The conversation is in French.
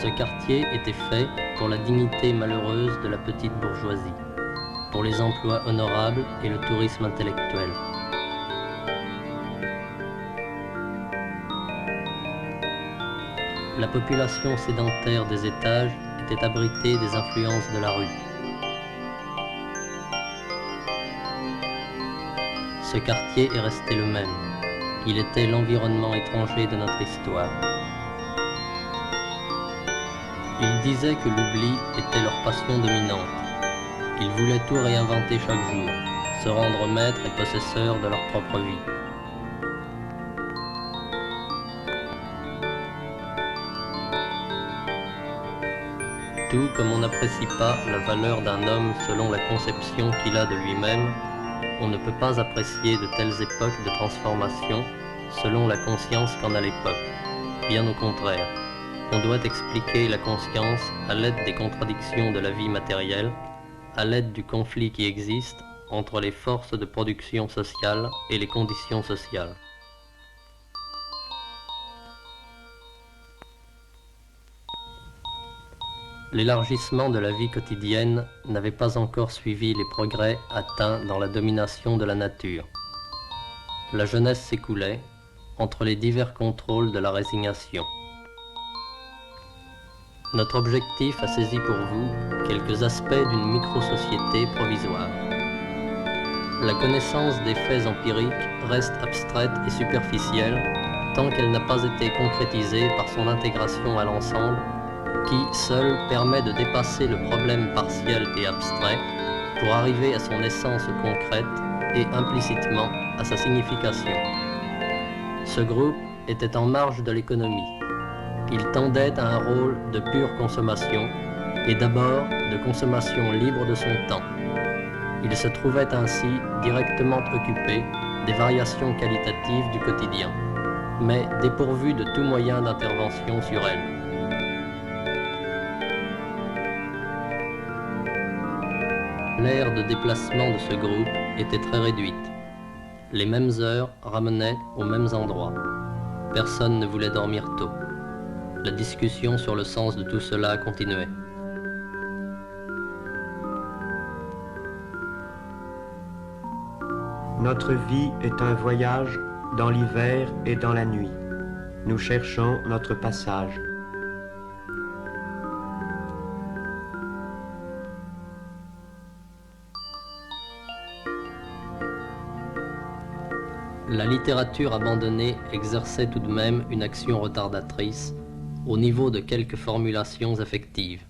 Ce quartier était fait pour la dignité malheureuse de la petite bourgeoisie, pour les emplois honorables et le tourisme intellectuel. La population sédentaire des étages était abritée des influences de la rue. Ce quartier est resté le même. Il était l'environnement étranger de notre histoire. Ils disaient que l'oubli était leur passion dominante. Ils voulaient tout réinventer chaque jour, se rendre maîtres et possesseurs de leur propre vie. Tout comme on n'apprécie pas la valeur d'un homme selon la conception qu'il a de lui-même, on ne peut pas apprécier de telles époques de transformation selon la conscience qu'en a l'époque. Bien au contraire, on doit expliquer la conscience à l'aide des contradictions de la vie matérielle, à l'aide du conflit qui existe entre les forces de production sociale et les conditions sociales. L'élargissement de la vie quotidienne n'avait pas encore suivi les progrès atteints dans la domination de la nature. La jeunesse s'écoulait entre les divers contrôles de la résignation. Notre objectif a saisi pour vous quelques aspects d'une micro-société provisoire. La connaissance des faits empiriques reste abstraite et superficielle tant qu'elle n'a pas été concrétisée par son intégration à l'ensemble qui, seul, permet de dépasser le problème partiel et abstrait pour arriver à son essence concrète et implicitement à sa signification. Ce groupe était en marge de l'économie. Il tendait à un rôle de pure consommation et d'abord de consommation libre de son temps. Il se trouvait ainsi directement occupé des variations qualitatives du quotidien, mais dépourvu de tout moyen d'intervention sur elles. L'aire de déplacement de ce groupe était très réduite. Les mêmes heures ramenaient aux mêmes endroits. Personne ne voulait dormir tôt. La discussion sur le sens de tout cela continuait. Notre vie est un voyage dans l'hiver et dans la nuit. Nous cherchons notre passage. La littérature abandonnée exerçait tout de même une action retardatrice au niveau de quelques formulations affectives.